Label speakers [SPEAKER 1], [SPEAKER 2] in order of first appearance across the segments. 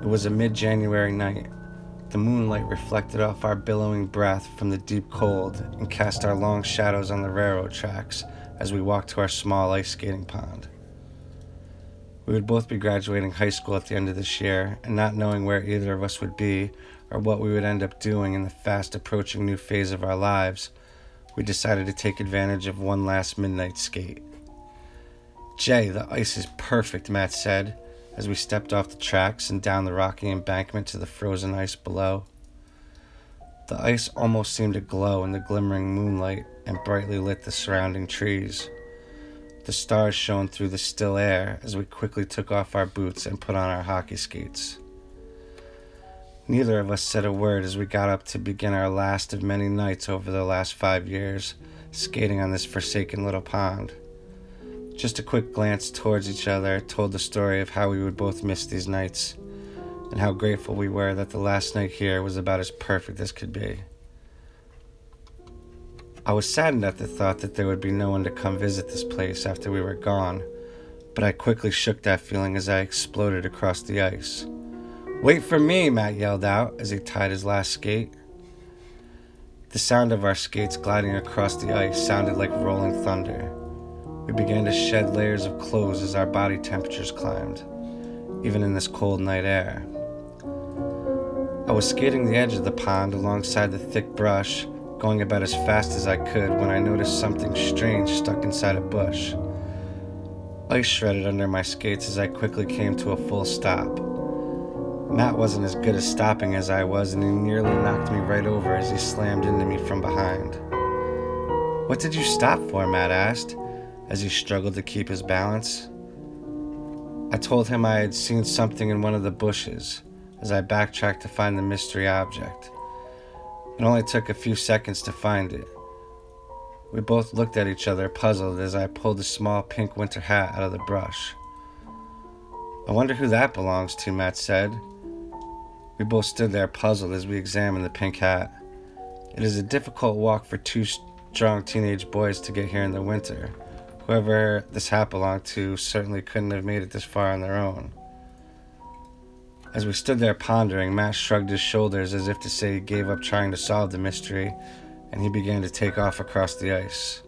[SPEAKER 1] was a mid-January night. The moonlight reflected off our billowing breath from the deep cold and cast our long shadows on the railroad tracks as we walked to our small ice skating pond. We would both be graduating high school at the end of this year, and not knowing where either of us would be or what we would end up doing in the fast approaching new phase of our lives, we decided to take advantage of one last midnight skate. "Jay, the ice is perfect," Matt said, as we stepped off the tracks and down the rocky embankment to the frozen ice below. The ice almost seemed to glow in the glimmering moonlight and brightly lit the surrounding trees. The stars shone through the still air as we quickly took off our boots and put on our hockey skates. Neither of us said a word as we got up to begin our last of many nights over the last 5 years, skating on this forsaken little pond. Just a quick glance towards each other told the story of how we would both miss these nights, and how grateful we were that the last night here was about as perfect as could be. I was saddened at the thought that there would be no one to come visit this place after we were gone, but I quickly shook that feeling as I exploded across the ice. "Wait for me," Matt yelled out as he tied his last skate. The sound of our skates gliding across the ice sounded like rolling thunder. We began to shed layers of clothes as our body temperatures climbed, even in this cold night air. I was skating the edge of the pond alongside the thick brush, going about as fast as I could when I noticed something strange stuck inside a bush. Ice shredded under my skates as I quickly came to a full stop. Matt wasn't as good at stopping as I was, and he nearly knocked me right over as he slammed into me from behind. "What did you stop for?" Matt asked, as he struggled to keep his balance. I told him I had seen something in one of the bushes as I backtracked to find the mystery object. It only took a few seconds to find it. We both looked at each other, puzzled, as I pulled a small pink winter hat out of the brush. "I wonder who that belongs to," Matt said. We both stood there puzzled as we examined the pink hat. It is a difficult walk for two strong teenage boys to get here in the winter. Whoever this hat belonged to certainly couldn't have made it this far on their own. As we stood there pondering, Matt shrugged his shoulders as if to say he gave up trying to solve the mystery, and he began to take off across the ice.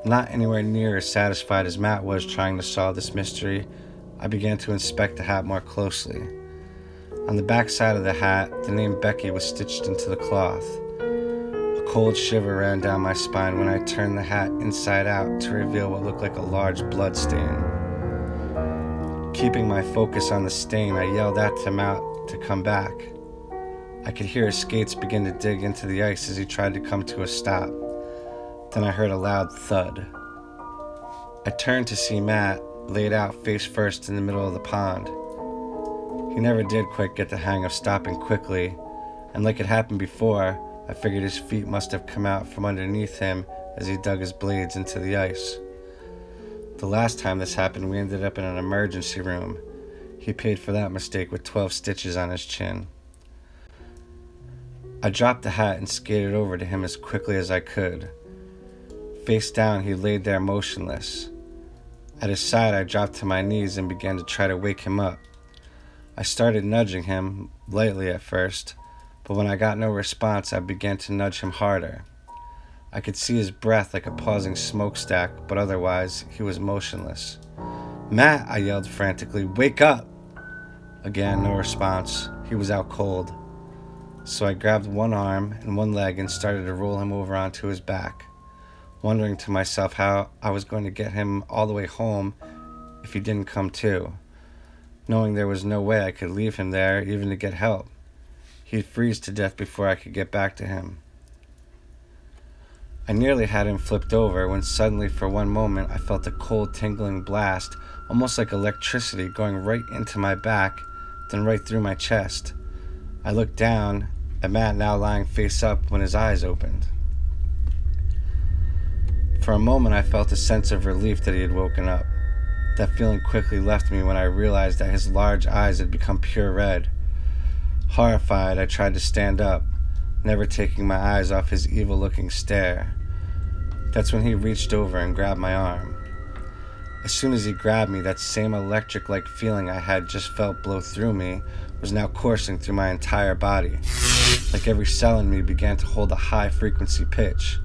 [SPEAKER 1] Not anywhere near as satisfied as Matt was trying to solve this mystery, I began to inspect the hat more closely. On the back side of the hat, the name Becky was stitched into the cloth. A cold shiver ran down my spine when I turned the hat inside out to reveal what looked like a large blood stain. Keeping my focus on the stain, I yelled out to Matt to come back. I could hear his skates begin to dig into the ice as he tried to come to a stop. Then I heard a loud thud. I turned to see Matt laid out face first in the middle of the pond. He never did quite get the hang of stopping quickly, and like it happened before, I figured his feet must have come out from underneath him as he dug his blades into the ice. The last time this happened, we ended up in an emergency room. He paid for that mistake with 12 stitches on his chin. I dropped the hat and skated over to him as quickly as I could. Face down, he laid there motionless. At his side, I dropped to my knees and began to try to wake him up. I started nudging him, lightly at first, but when I got no response, I began to nudge him harder. I could see his breath like a pausing smokestack, but otherwise, he was motionless. "Matt," I yelled frantically, "wake up!" Again, no response. He was out cold. So I grabbed one arm and one leg and started to roll him over onto his back, wondering to myself how I was going to get him all the way home if he didn't come to, knowing there was no way I could leave him there even to get help. He'd freeze to death before I could get back to him. I nearly had him flipped over when suddenly for one moment I felt a cold tingling blast, almost like electricity going right into my back, then right through my chest. I looked down at Matt, now lying face up, when his eyes opened. For a moment I felt a sense of relief that he had woken up. That feeling quickly left me when I realized that his large eyes had become pure red. Horrified, I tried to stand up, never taking my eyes off his evil-looking stare. That's when he reached over and grabbed my arm. As soon as he grabbed me, that same electric-like feeling I had just felt blow through me was now coursing through my entire body. Like every cell in me began to hold a high-frequency pitch.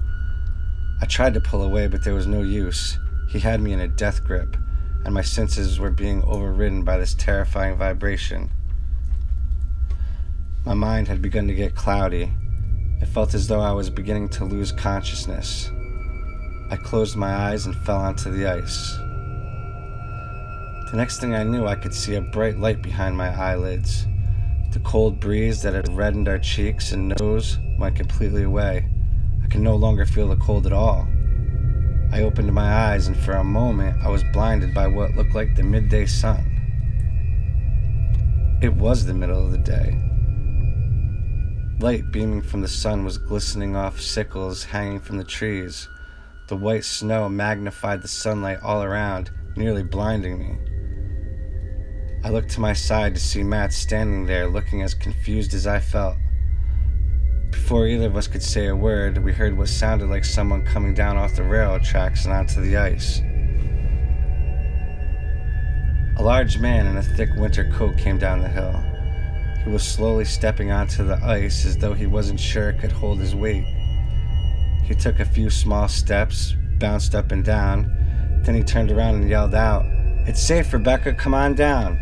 [SPEAKER 1] I tried to pull away, but there was no use. He had me in a death grip, and my senses were being overridden by this terrifying vibration. My mind had begun to get cloudy. It felt as though I was beginning to lose consciousness. I closed my eyes and fell onto the ice. The next thing I knew, I could see a bright light behind my eyelids. The cold breeze that had reddened our cheeks and nose went completely away. I could no longer feel the cold at all. I opened my eyes, and for a moment I was blinded by what looked like the midday sun. It was the middle of the day. Light beaming from the sun was glistening off sickles hanging from the trees. The white snow magnified the sunlight all around, nearly blinding me. I looked to my side to see Matt standing there, looking as confused as I felt. Before either of us could say a word, we heard what sounded like someone coming down off the railroad tracks and onto the ice. A large man in a thick winter coat came down the hill. He was slowly stepping onto the ice as though he wasn't sure it could hold his weight. He took a few small steps, bounced up and down, then he turned around and yelled out, "It's safe, Rebecca, come on down."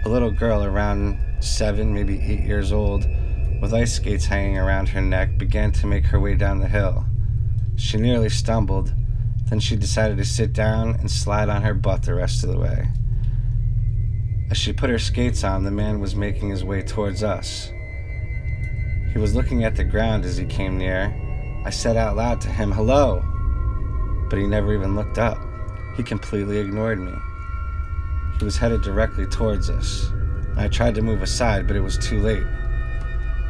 [SPEAKER 1] A little girl around 7, maybe 8 years old, with ice skates hanging around her neck, began to make her way down the hill. She nearly stumbled, then she decided to sit down and slide on her butt the rest of the way. As she put her skates on, the man was making his way towards us. He was looking at the ground as he came near. I said out loud to him, "Hello," but he never even looked up. He completely ignored me. He was headed directly towards us. I tried to move aside, but it was too late.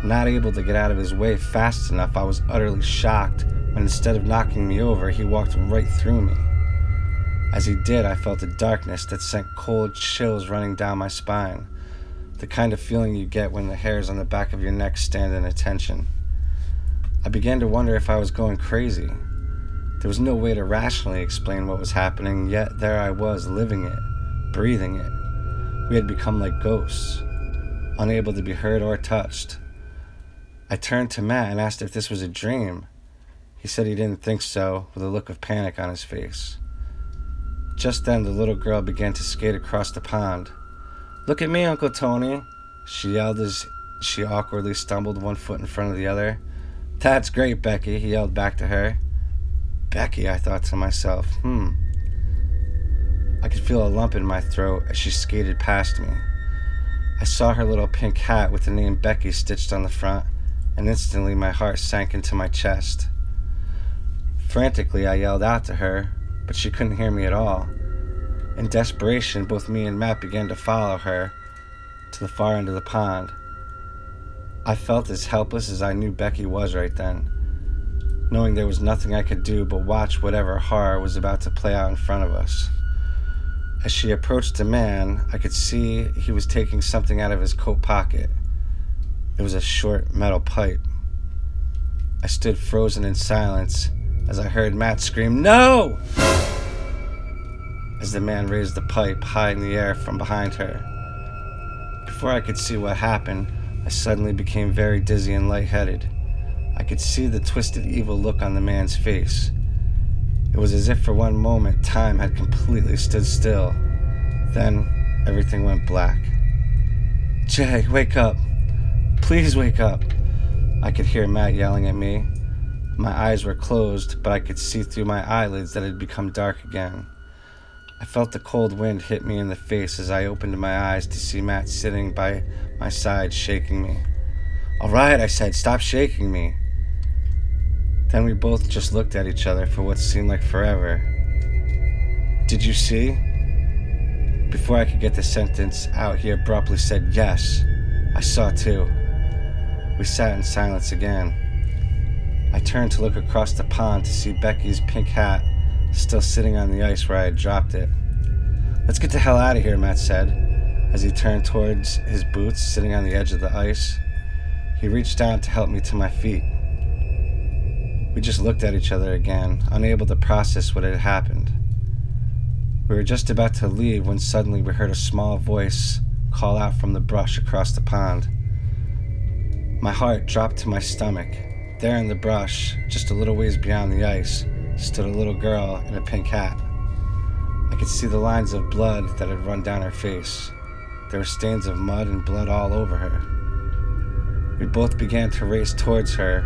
[SPEAKER 1] Not able to get out of his way fast enough, I was utterly shocked when instead of knocking me over, he walked right through me. As he did, I felt a darkness that sent cold chills running down my spine, the kind of feeling you get when the hairs on the back of your neck stand at attention. I began to wonder if I was going crazy. There was no way to rationally explain what was happening, yet there I was, living it, breathing it. We had become like ghosts, unable to be heard or touched. I turned to Matt and asked if this was a dream. He said he didn't think so, with a look of panic on his face. Just then, the little girl began to skate across the pond. "Look at me, Uncle Tony," she yelled as she awkwardly stumbled one foot in front of the other. "That's great, Becky," he yelled back to her. Becky, I thought to myself, I could feel a lump in my throat as she skated past me. I saw her little pink hat with the name Becky stitched on the front, and instantly my heart sank into my chest. Frantically, I yelled out to her, but she couldn't hear me at all. In desperation, both me and Matt began to follow her to the far end of the pond. I felt as helpless as I knew Becky was right then, knowing there was nothing I could do but watch whatever horror was about to play out in front of us. As she approached the man, I could see he was taking something out of his coat pocket. It was a short metal pipe. I stood frozen in silence as I heard Matt scream, "No!" as the man raised the pipe high in the air from behind her. Before I could see what happened, I suddenly became very dizzy and lightheaded. I could see the twisted evil look on the man's face. It was as if for one moment time had completely stood still. Then everything went black. "Jay, wake up. Please wake up." I could hear Matt yelling at me. My eyes were closed, but I could see through my eyelids that had become dark again. I felt the cold wind hit me in the face as I opened my eyes to see Matt sitting by my side, shaking me. "All right," I said, "stop shaking me." Then we both just looked at each other for what seemed like forever. "Did you see?" Before I could get the sentence out, he abruptly said, "Yes, I saw too." We sat in silence again. I turned to look across the pond to see Becky's pink hat still sitting on the ice where I had dropped it. "Let's get the hell out of here," Matt said, as he turned towards his boots sitting on the edge of the ice. He reached down to help me to my feet. We just looked at each other again, unable to process what had happened. We were just about to leave when suddenly we heard a small voice call out from the brush across the pond. My heart dropped to my stomach. There in the brush, just a little ways beyond the ice, stood a little girl in a pink hat. I could see the lines of blood that had run down her face. There were stains of mud and blood all over her. We both began to race towards her,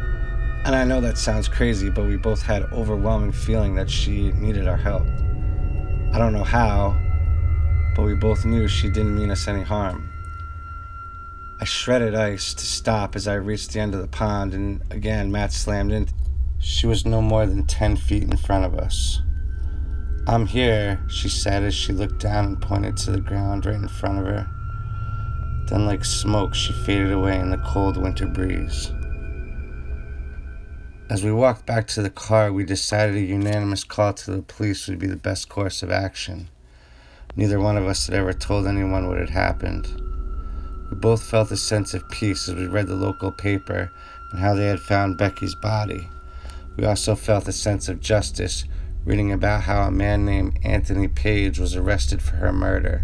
[SPEAKER 1] and I know that sounds crazy, but we both had an overwhelming feeling that she needed our help. I don't know how, but we both knew she didn't mean us any harm. I shredded ice to stop as I reached the end of the pond, and again Matt slammed in. She was no more than 10 feet in front of us. "I'm here," she said as she looked down and pointed to the ground right in front of her. Then like smoke, she faded away in the cold winter breeze. As we walked back to the car, we decided a unanimous call to the police would be the best course of action. Neither one of us had ever told anyone what had happened. We both felt a sense of peace as we read the local paper and how they had found Becky's body. We also felt a sense of justice, reading about how a man named Anthony Page was arrested for her murder.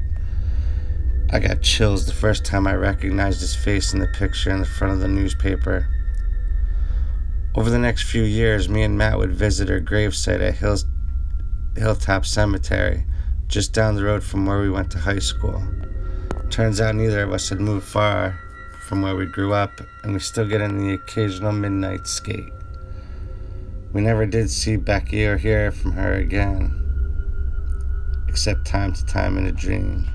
[SPEAKER 1] I got chills the first time I recognized his face in the picture in the front of the newspaper. Over the next few years, me and Matt would visit her gravesite at Hilltop Cemetery, just down the road from where we went to high school. Turns out neither of us had moved far from where we grew up, and we still get in the occasional midnight skate. We never did see Becky or hear from her again, except time to time in a dream.